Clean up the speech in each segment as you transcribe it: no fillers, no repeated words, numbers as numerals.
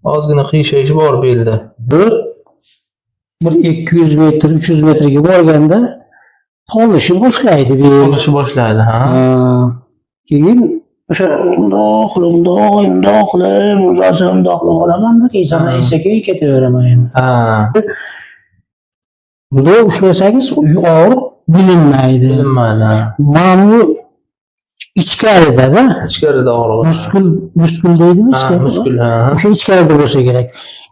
Ozgina qiyshaysh bor belda. Bir 200 metr, 300 metrga borganda tolishi boshlaydi bel. Qolishni boshlaydi, ha. Keyin o'sha undoq qilib, undoq qilib olamanda keyin sekin ketaveraman endi. Buni ushlasangiz og'riq bilinmaydi. Mana bu ichkarida-da. Ichkarida og'riq. Muskul deydimiz. Muskul, ha. O'sha ichkarida bo'lsa kerak.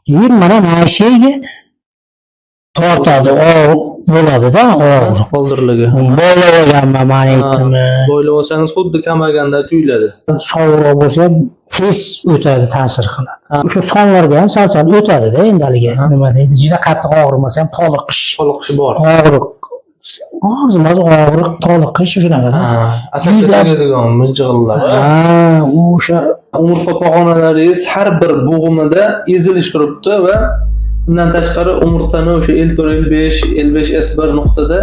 Keyin mana sheyga tortadi, bo'ladi-da, og'riq. Qoldiriladi. Bo'ylab olganman, mana aytdimmi. Bo'ylab olsangiz xuddi kamaganda tuyuladi. Sovuqroq bo'lsa ham tez o'tadi, ta'sir qiladi. O'sha sonlarga ham sal-sal o'tadi-da, endi haliga nima deydi, juda qattiq og'rimasa ham toliqish bor. Og'riq toliqish shunaqada. Asabga tegadigan mijg'illar. O'sha umurtqa pog'onalaringiz har bir bo'g'imida ezilish turibdi va bundan tashqari umurtqani o'sha L4, L5, L5S1 nuqtada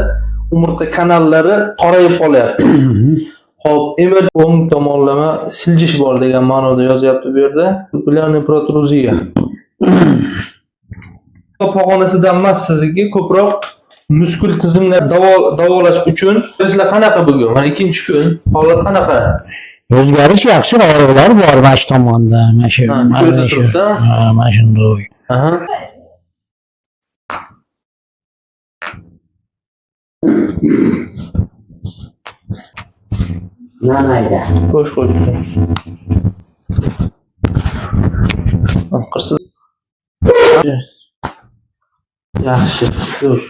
umurtqa kanallari qorayib qolyapti. Xo'p, emir o'ng tomonlama siljish bor degan ma'noda yozyapti bu yerda. Pullarning protruziya. Pog'onasidan emas, sizga ko'proq muskul tizimlar davolash uchun sizlar qanaqa bugun? Mana ikkinchi kun holat qanaqa? O'zgarish yaxshi, og'riqlar bor mana shu tomonda, mana shu. Mana shunday. Namayda. Qo'sh qo'y. Qirsiz. Yaxshi, dur.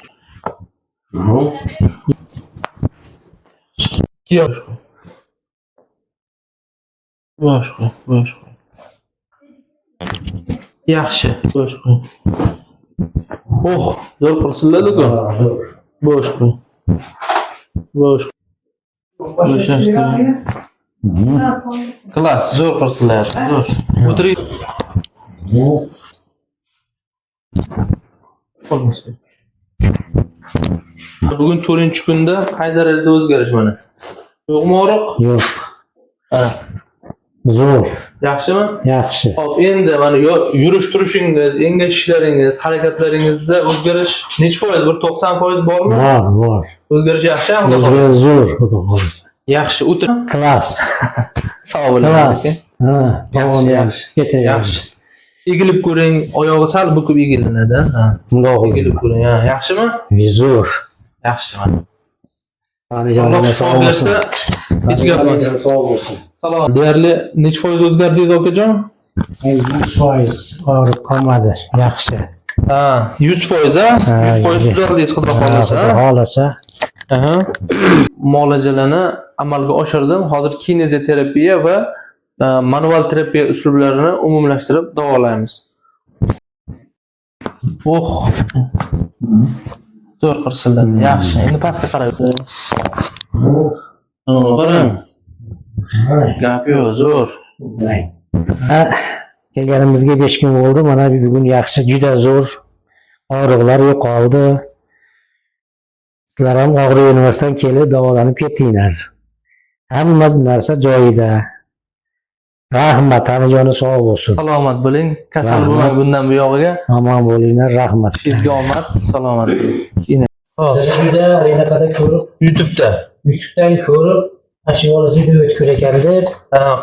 Bosh qo'y. Yaxshi, bosh qo'y. Zo'r qirsiladi-ku. Bosh qo'y. Klass, zo'r qirsilyapti. Zo'r. O'tiring. Bugun 4-kunda qay darajada o'zgarish mana? Yo'qmi og'riq? Yo'q. Zo'r. Yaxshimi? Yaxshi. Hop, endi mana yurish turishingiz, engashishlaringiz, harakatlaringizda o'zgarish necha foiz? Bir 90% bormi? Bor. O'zgarish yaxshimi? Zo'r. Yaxshi, o'tir. Klass. Sog' bo'ling. Yaxshi. Egilib ko'ring, oyog'i sal bukib egilinadi. Bundoq egilib ko'ring. Yaxshimi? Zo'r. Yaxshi mana. Alloh shifo bersa, hech gap emas. Salom. Deyarli necha foiz o'zgardingiz okajon? 100% og'riq qolmadi. Yaxshi. 100%, 100% tuzaldingiz, xudo xolasa. Muolajalarni amalga oshirdim. Hozir kinezoterapiya va manual terapiya usullarini umumlashtirib davolaymiz. Zo'r qirsilladi. Yaxshi. Endi pastga qaraysiz. Qarang. Gap yo'q, zo'r. Kelganimizga 5 kun bo'ldi. Mana bugun yaxshi, juda zo'r. Og'riqlar yo'qoldi. Sizlar ham og'riq yurmasdan kelib davolanib ketdinglar. Hamma narsa joyida. Rahmat, Tanijoni sog' bo'lsin. Salomat bo'ling. Kasal bo'lmang bundan bu yog'iga. Omon bo'linglar, rahmat. Sizga omad, salomat bo'ling. Sizda renaqada ko'rib, YouTube'dan ko'rib, ashyolar juda o'tkir ekan deb.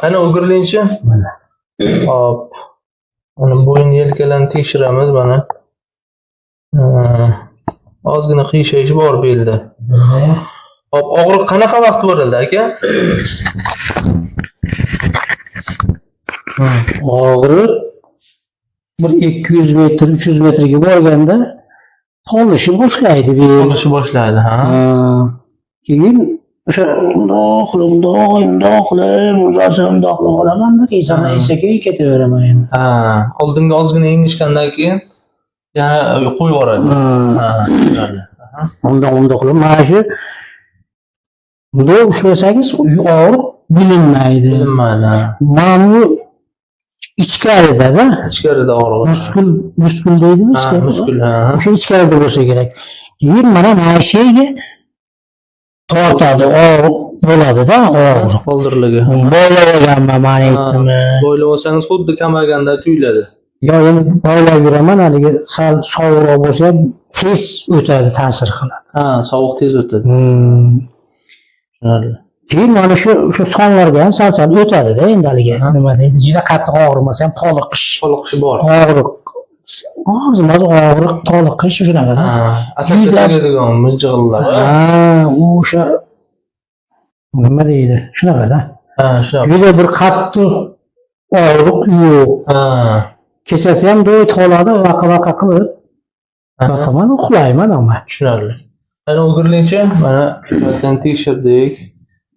Qani o'girlingchi? Mana. Hop. Mana bo'yin yelkalarni tekshiramiz mana. Ozgina qiyshaysh bor belda. Hop, og'riq qanaqa vaqt bo'ldi aka? Og'riq bir 200 metr, 300 metrga borganda tolishi boshlaydi bel. Tolishi boshlaydi, ha. Keyin o'sha undoq qilib, undoq qilib olamanda keyin sekin ketaveraman endi. Oldinga ozgina engishgandan keyin yana qo'yib yuboradi. Undoq qilib mana shu bunday ushlasangiz og'riq bilinmaydi. Mana bu ichkarida-da. Ichkarida og'riq. Muskul deydimiz. Muskul, ha. O'sha ichkarida bo'lsa kerak. Keyin mana sheyga tortadi, bo'ladi-da, Qoldiriladi. Bo'ylab olganman, mana aytdimmi. Bo'ylab olsangiz xuddi kamaganda tuyuladi. yo endi boylab yuraman, haligi sal sovuqroq bo'lsa ham tez o'tadi, ta'sir qiladi. Ha, sovuq tez o'tadi. Tushunarli. Keyin mana shu sonlarga ham sal o'tadi-da, endi haligi nima deydi, juda qattiq og'rimasa ham Toliqishi bor. og'riq. O'zimiz og'riq, toliqish shunaqada. Asabga tegadigan mijg'illar. Ha, o'sha nima deydi, shunaqada. Ha, shunaqa. Juda bir qattiq og'riq yo'q. Ha. Kechasi ham do'y qoladi, vaqa qilib. Baqaman, uxlayman ama. Tushunarli. Mana o'girlikcha mana shulardan tekshirdik.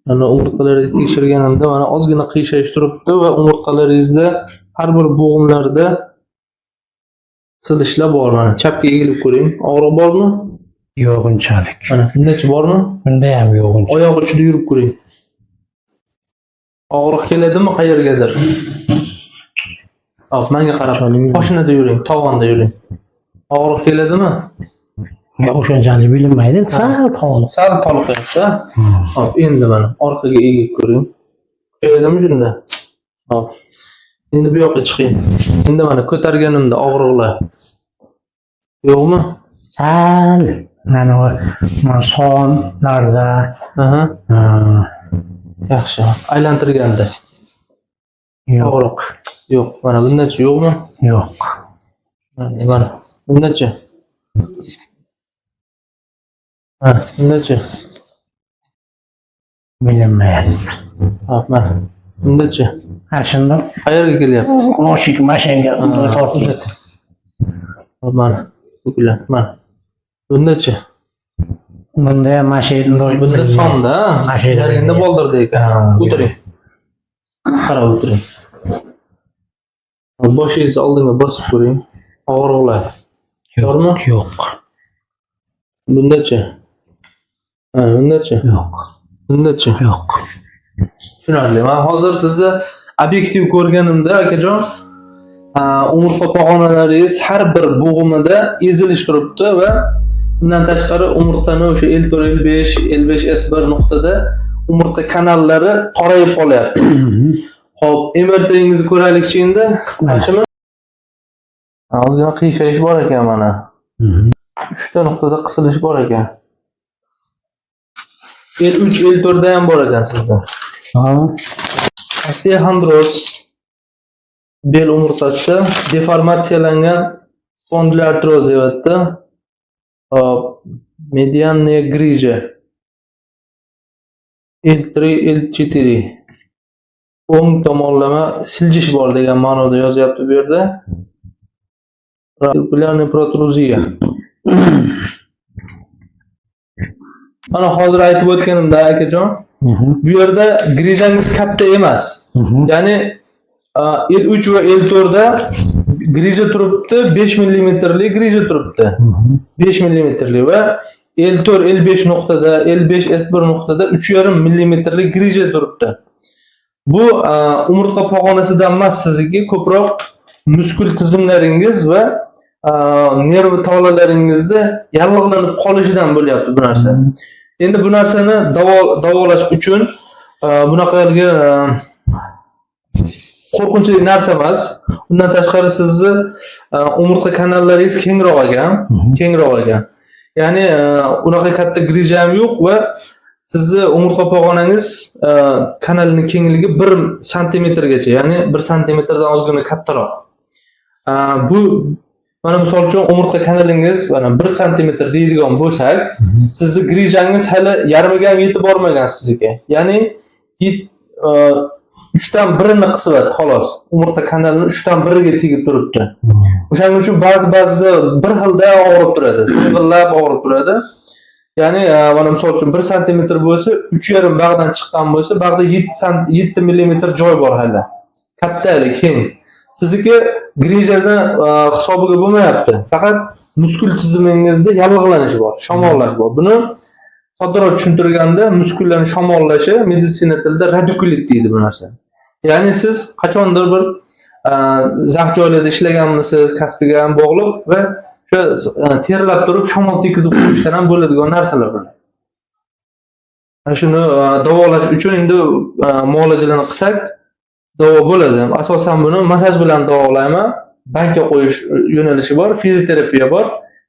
Mana umurtqalarni tekshirganimda mana ozgina qiyshayish turibdi va umurtqalaringizda har bir bo'g'imlarda silishlar bor. Mana chapga egilib ko'ring. Og'riq bormi? Yo'q unchalik. Mana bundachi bormi? Bunda ham yo'q unchalik. Oyoq uchida yurib ko'ring. Og'riq keladimi qayergadir? Hop, menga qarab, qo'shnida yuring, tovonda yuring. Og'riq keladimi? O'shunchalik bilinmaydi, sal toliq. Sal toliqyapti. Hop, endi mana orqaga egib ko'ring. Keladimi shunda? Hop. Endi bu yoqqa chiqing. Endi mana ko'targanimda og'riqlar yo'qmi? Sal mana sonlarda. Aha. Yaxshi. Aylantirganda og'riq yo'q. Mana bundachi yo'qmi? Yo'q. Mana bundachi. Ha, bundachi. Bilinmaydi. Hop, mana bundachi. Ha, shunda Qayerga kelyapti? mashinaga tortib. Hop, mana. Bular, mana. Bundachi. Bunda ham mashina Bunda sonda, mashinalarga boldirdi ekan. O'tiring. Qarab o'tiring. Boshingizni oldinga bosib ko'ring. Og'riqlar bormi? Yo'q. Bundachi. Ha, bundachi. Yo'q. Bundachi. Yo'q. Tushunarli. Men hozir sizni obyektiv ko'rganimda, akajon, umurtqa pog'onalaringiz har bir bo'g'imida ezilish turibdi va bundan tashqari umurtqani o'sha L4, L5, L5S1 nuqtada umurtqa kanallari torayib qolyapti. Xo'p, MRT'ingizni ko'raylikchi endi. Yaxshimi? Ozgina qiyshayish bor ekan mana. 3 ta nuqtada qisilish bor ekan. L3, L4 da ham bor ekan sizda. Osteoxondroz bel umurtqasida deformatsiyalangan spondiloartroz deyapti. Medianniya grija L3, L4 o'ng tomonlama siljish bor degan ma'noda yozyapti bu yerda. Sirkulyarniy protruziya. Mana hozir aytib o'tganimda akajon, bu yerda grijangiz katta emas. Ya'ni L3 va L4 da grija turibdi, 5 mmlik grija turibdi. 5 mmlik va L4, L5 nuqtada, L5, S1 nuqtada 3,5 mmlik grija turibdi. Bu umurtqa pog'onasidan emas, sizga ko'proq muskul tizimlaringiz va nerv tolalaringizni yallig'lanib qolishidan bo'lyapti bu narsa. Endi bu narsani davolash uchun bunaqangi qo'rqinchli narsa emas. Undan tashqari sizni umurtqa kanallaringiz kengroq ekan. Ya'ni unaqa katta grija ham yo'q va sizni umurtqa pog'onangiz kanalining kengligi 1 santimetrgacha, ya'ni 1 santimetrdan ozgina kattaroq. Bu mana misol uchun umurtqa kanalingiz mana 1 santimetr deydigan bo'lsak, sizni grijangiz hali yarmiga ham yetib bormagan sizga. Ya'ni 3dan 1ni qisibdi xolos. Umurtqa kanalining 3dan 1iga tegib turibdi. O'shaning uchun ba'zida bir xilda og'rib turadi, sirg'illab og'rib turadi. Ya'ni mana misol uchun 1 santimetr bo'lsa, 3,5 bag'dan chiqqan bo'lsa, bag'da 7 millimetr joy bor hali. Kattalik, keng. Sizniki grijada hisobiga bo'lmayapti. Faqat muskul tizimingizda yallig'lanish bor, shamollash bor. Buni soddaroq tushuntirganda muskullarning shamollashi meditsina tilida radikulit deydi bu narsa. Ya'ni siz qachondir bir zax joylarda ishlaganmisiz, kasbiga ham bog'liq va o'sha terlab turib shamol tekizib qo'yishdan ham bo'ladigan narsalar bular. Shuni davolash uchun endi muolajalarni qilsak davo bo'ladi. Asosan buni massaj bilan davolayman. bankka qo'yish yo'nalishi bor, fizioterapiya bor.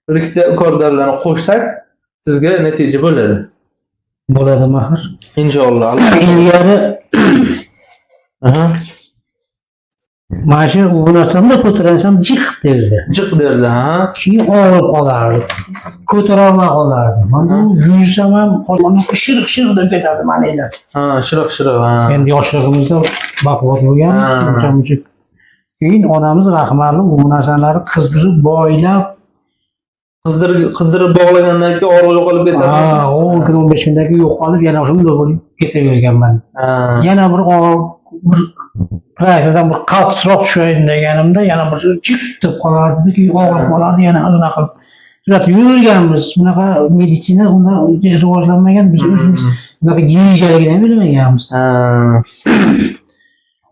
Bir ikkita ukor-dorilarni qo'shsak, sizga natija bo'ladi. Bo'ladi mahir. Inshaalloh. Ilgari Aha. mana shu bu narsamni ko'taransam jiq derdi. Jiq derdi, ha. Keyin og'rib qolardi. Ko'tara olmay qolardi. Mana yursam ham qo'limni shirq-shirq deb ketadi manilar. Ha, shiriq-shiriq, ha. Endi yoshligimizda baquvvat bo'lganmiz, uncha-muncha. Keyin onamiz rahmatli bu narsalarni qizdirib, boylab, Qizdirib bog'lagandan keyin og'riq yo'qolib ketadi. ha, 10 kun 15 kundan keyin yo'qolib, yana shunday bo'lib ketaverganman. Ha. Yana bir og'riq bir praktadan bir qattiqroq tushayin deganimda yana bir jiq deb qolardi, keyin og'rib qolardi, yana unaqa qilib. Jurat yurganmiz. Bunaqa meditsina unda rivojlanmagan, biz o'zimiz bunaqa yeyishligini ham bilmaganmiz. Ha.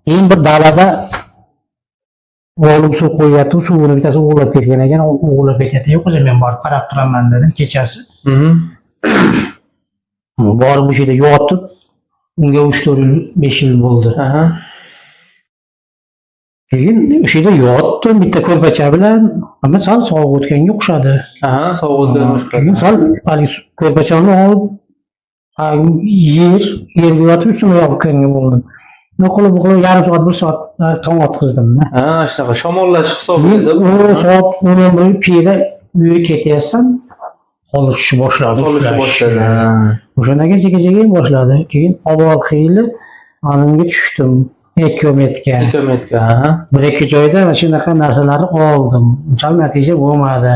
Keyin bir dalada o'g'lim suv qo'yyapti, suvini bittasi o'g'lab ketgan ekan, o'g'lab ketyapti. Yo'q, o'zim men borib qarab turaman dedim kechasi. Borib o'sha yerda yotib, unga 3-4 yil, 5 yil bo'ldi. Aha. Keyin o'sha yerda yotdim, bitta ko'rpacha bilan, amma sal sovuq o'tganga o'xshadi. Aha, sovuq o'tganga o'xshadi. Keyin sal haligi ko'rpachani olib, yerga yotib ustini yopganga bo'ldim. Noqulib yarim soat, 1 soat tong otqizdim. Ha, shunaqa shamollash hisobida. Soat 11 piyada uyga ketyapsam, qolishni boshladi. O'shanda kecha boshladi. Keyin avval xiyli animga tushdim. Ekometga. Ha. Bir ikki joyda mana shunaqa narsalarni oldim. Uncha natija bo'lmadi.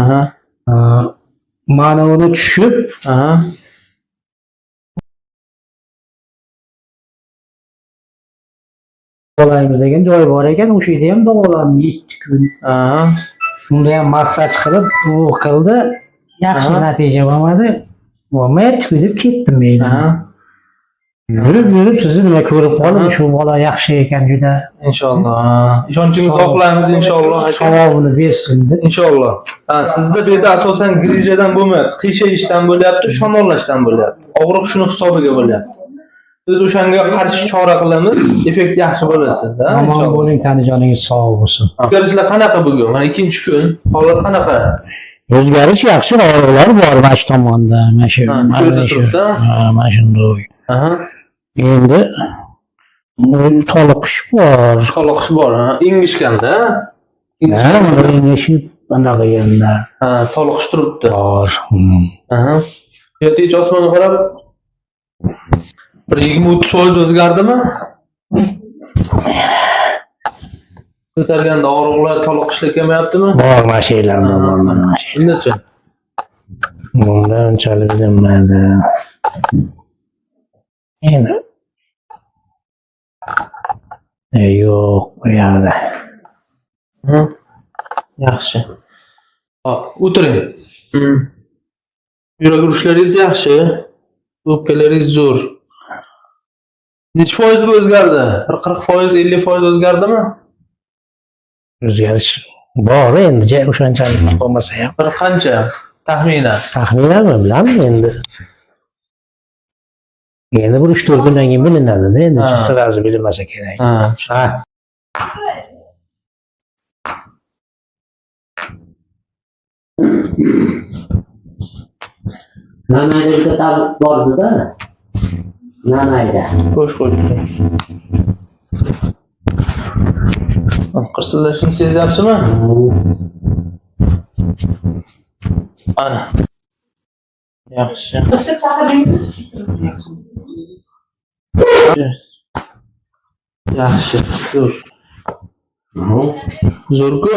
Aha. Mana uni tushib, Aha. olaymiz degan joy bor ekan, o'sha yerda ham davolandim 7 kun. Aha. Unda ham massaj qilib, u qildi. Yaxshi natija bo'lmadi. Bo'lmayapti deb ketdim men. Aha. Yurib sizni nima ko'rib qoldim, shu bola yaxshi ekan juda. Inshaalloh. Ishonchingizni oqlaymiz inshaalloh. Savobini bersin deb. Inshaalloh. Ha, sizda bu yerda asosan grijadan bo'lmayapti, qiyshayishdan bo'lyapti, shamollashdan bo'lyapti. Og'riq shuni hisobiga bo'lyapti. Biz o'shanga qarshi chora qilamiz, effekt yaxshi bo'ladi sizda. Omon bo'ling, tanijoningiz sog' bo'lsin. O'zgarishlar qanaqa bugun? Mana 2-kun holat qanaqa? O'zgarish yaxshi, og'riqlar bor mana shu tomonda, mana shu. Mana shunday. Aha. Endi toliqish bor. Toliqish bor, ha. Ingishganda. Ha, ingishib anaqa yanda. Ha, toliqish turibdi. Bor. Aha. Yo'q, osmonga qarab bir 20-30% o'zgardimi? Ko'targanda og'riqlar, toliqishlar kelmayaptimi? Bor mashinalarda bor mana. Bundachi? Bunda unchalik bilinmaydi. Endi yo'q, bu yoqda. Yaxshi. Hop, o'tiring. Yurak urishlaringiz yaxshi. O'pkalaringiz zo'r. Necha foizga o'zgardi? 40%, 50% o'zgardimi? O'zgarish bor endi, o'shanchalik bo'lmasa ham. Bir qancha? Taxminan. Taxminanmi bilaman endi. Endi bir 3-4 kundan keyin bilinadi-da, endi sirasi bilinmasa kerak. Ha. Nanayda bitta tablet bordi-da. Nanayda. Bo'sh qo'yibdi. Qirsillashni sezyapsizmi? Ana. Yaxshi. Yaxshi, zo'r. Zo'r-ku?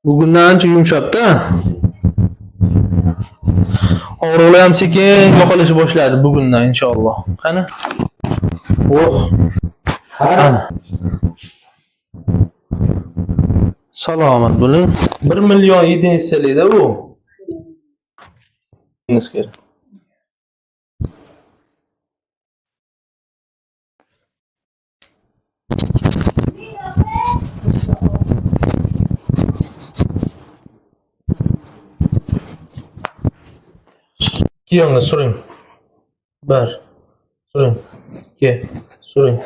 Bugundan ancha yumshabdi. Og'riqlar ham sekin yo'qolishni boshladi bugundan inshaalloh. Qani? Ana. Salomat bo'ling. 1 million 700 so'mda bu. Kerak. Kiyonga suring. 1. Suring. 2. Suring.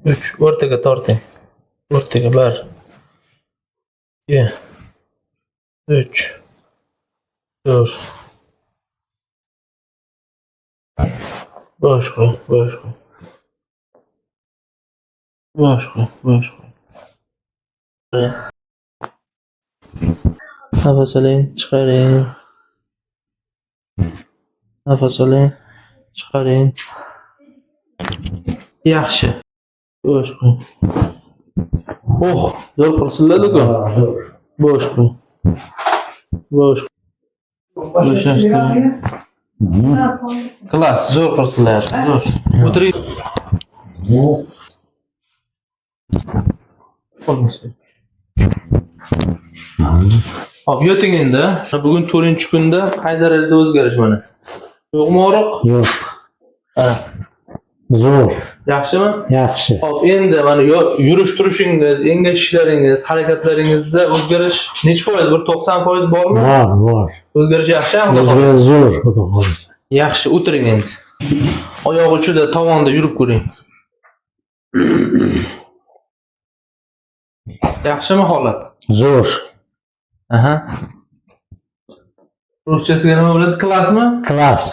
3. O'rtaga torting. O'rtaga 1. 2 3 4 bosh qo'y. Nafas oling, chiqaring. Nafas oling, chiqaring. Yaxshi. Bosh qo'y. Zo'r qilsinlar-ku. Bosh qo'y. Bo'shashtiring. Klass, zo'r qilsinlar. Zo'r. O'tiring. Hop, yoting endi. Bugun 4-kunda qay darajada o'zgarish mana? Yo'qmi og'riq? Yo'q. Ha. Zo'r. Yaxshimi? Yaxshi. Hop, endi mana yurish turishingiz, engashishlaringiz, harakatlaringizda o'zgarish necha foiz? Bir 90% bormi? Bor. O'zgarish yaxshimi? O'zgarish zo'r, xudo xohlasa. Yaxshi, o'tiring endi. Oyoq uchida tovonda yurib ko'ring. Yaxshimi holat? Zo'r. Aha. Ruschasiga nima bo'ladi? Klassmi? Klass.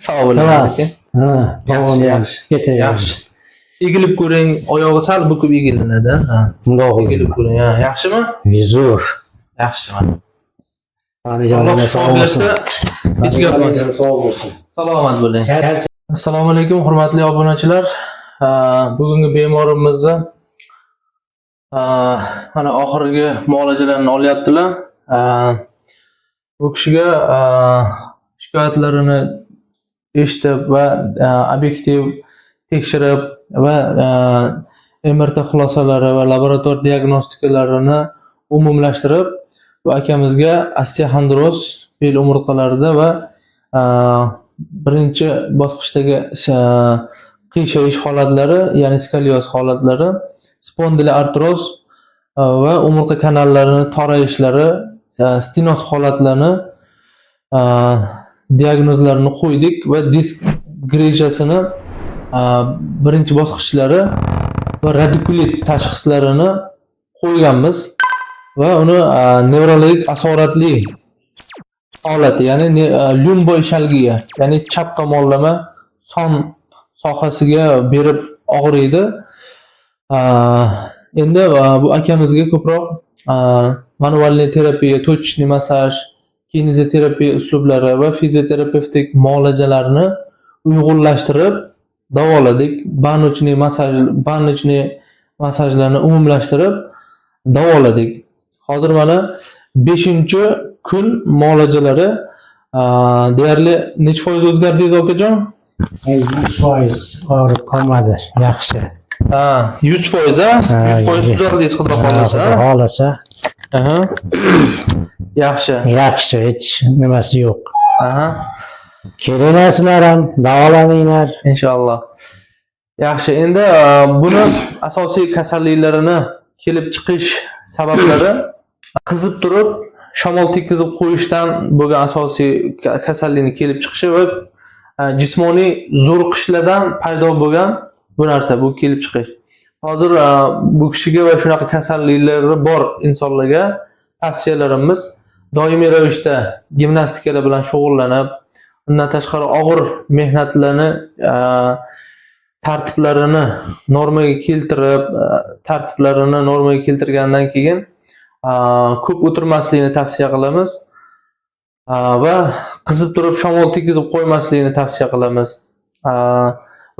Sog' bo'ling. Klass. Ha, Yaxshi. Ketaveradi. Yaxshi. Egilib ko'ring, oyog'i sal bukib egilinadi. Ha. Bundoq Egilib ko'ring. Ha, yaxshimi? Zo'r. Yaxshi. Alloh shifo bersa, hech gap emas. Salomat bo'ling. Assalomu alaykum, hurmatli obunachilar. Bugungi bemorimizni mana oxirgi muolajalarni olyaptilar. Bu kishiga shikoyatlarini eshitib va obyektiv tekshirib va MRT xulosalari va laborator diagnostikalarini umumlashtirib bu akamizga osteoxondroz bel umurtqalarida va birinchi bosqichdagi qiyshayish holatlari, ya'ni skolioz holatlari, spondiloartroz va umurtqa kanallarini torayishlari, stenoz holatlarini diagnozlarini qo'ydik va disk grejasini birinchi bosqichlari va radikulit tashxislarini qo'yganmiz va uni nevrologik asoratli holati, ya'ni lyumbo ishalgiya, ya'ni chap tomonlama son sohasiga berib og'riydi. Endi bu akamizga ko'proq manualniy terapiya, tochniy massaj, kinezoterapiya uslublari va fizioterapevtik muolajalarni uyg'unlashtirib davoladik. Bannochniy masajlarni umumlashtirib davoladik. Hozir mana 5-kun muolajalari deyarli necha foiz o'zgardingiz okajon? 100% og'riq qolmadi. Yaxshi. 100%, ha? 100% tuzaldingiz, xudo xohlasa. Xudo xohlasa. Aha. Yaxshi. Yaxshi, hech nimasi yo'q. Aha. Kelinglar ham davolaninglar. Inshaalloh. Yaxshi. Endi buni asosiy kasalliklarini kelib chiqish sabablari qizib turib shamol tekkizib qo'yishdan bo'lgan asosiy kasallikning kelib chiqishi va jismoniy zo'riqishlardan paydo bo'lgan bu narsa, bu kelib chiqish. Hozir bu kishiga va shunaqa kasalliklari bor insonlarga tavsiyalarimiz doimiy ravishda gimnastikalar bilan shug'ullanib, undan tashqari og'ir mehnatlarni tartiblarini normaga keltirib, tartiblarini normaga keltirgandan keyin ko'p o'tirmaslikni tavsiya qilamiz va qizib turib shamol tekkizib qo'ymaslikni tavsiya qilamiz.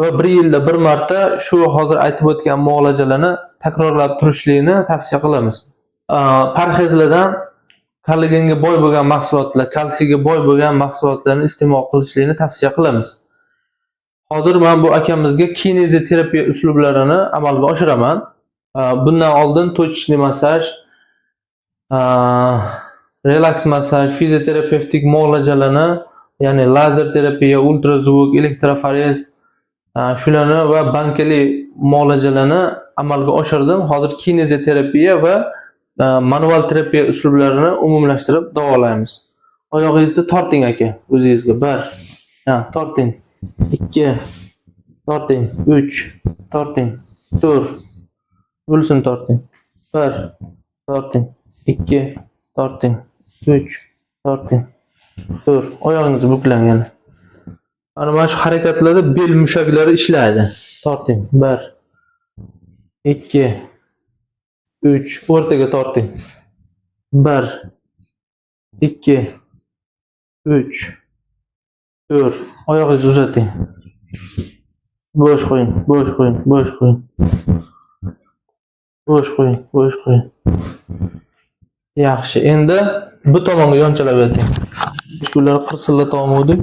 Va 1 yilda bir marta shu hozir aytib o'tgan muolajalarni takrorlab turishlikni tavsiya qilamiz. Parhezlardan kollagenga boy bo'lgan mahsulotlar, kalsiyga boy bo'lgan mahsulotlarni iste'mol qilishlikni tavsiya qilamiz. Hozir men bu akamizga kinezoterapiya uslublarini amalga oshiraman. Bundan oldin tochniy massaj, relaks massaj, fizioterapevtik muolajalarni, ya'ni lazer terapiya, ultrazvuk, elektroforez shularni va bankali muolajalarni amalga oshirdim. Hozir kinezoterapiya va manual terapiya uslublarini umumlashtirib davolaymiz. Oyog'ingizni torting aka, o'zingizga. 1, torting. 2, torting. 3, torting. 4, bo'lsin torting. 1, torting. 2 torting. 3 torting. 4 oyog'ingiz buklangan. Mana shu harakatlarda bel mushaklari ishlaydi. Torting. 1 2 3 o'rtaga torting. 1 2 3 4 oyog'ingizni uzating. Bo'sh qo'ying, bo'sh qo'ying, bo'sh qo'ying. Bo'sh qo'ying, bo'sh qo'ying. Yaxshi. Endi bu tomonga yonchalab yoting. Kunlar qirsillatmoqdik.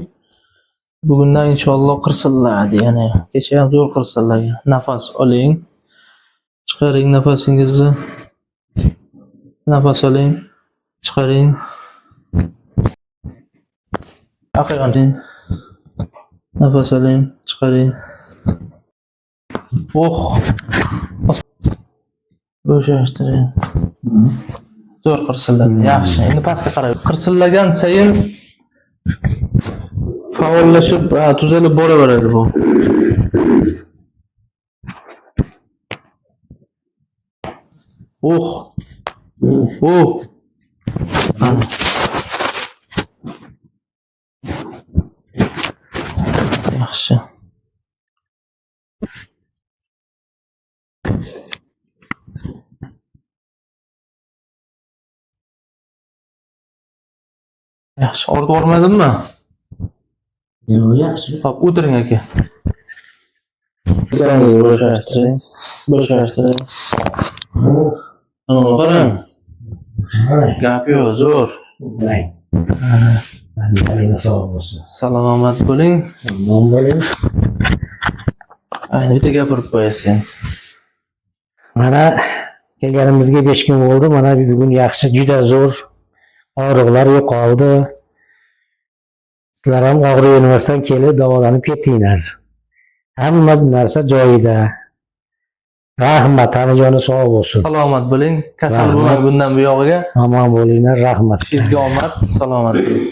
Bugundan inshaalloh qirsilladi, ya'ni kecha ham zo'r qirsillagan. Nafas oling. Chiqaring nafasingizni. Nafas oling. Chiqaring. Aqayonting. Nafas oling, chiqaring. Bo'shashtiring. Zo'r qirsilladi. Yaxshi. Endi pastga qarab. Qirsillagan sayin faollashib, tuzalib boraveradi bu. Yaxshi. Yaxshi, ortib bormadimmi? Yo'q, yaxshi. Hop, o'tiring aka. Bo'shashtiring. Bo'shashtiring. Mana qarang. Gap yo'q, zo'r. Sog' bo'lsin. Salomat bo'ling. Omon bo'ling. Ayni bitta gapirib qo'yasiz endi. Mana kelganimizga 5 kun bo'ldi. Mana bugun yaxshi, juda zo'r. Og'riqlar yo'qoldi. Sizlar ham og'riqlardan kelib davolanib ketdinglar. Hamma narsa joyida. Rahmat, Tanijoni sog' bo'lsin. Salomat bo'ling. Kasal bo'lmang bundan buyog'iga. Omon bo'linglar, rahmat. Sizga omad, salomat bo'ling.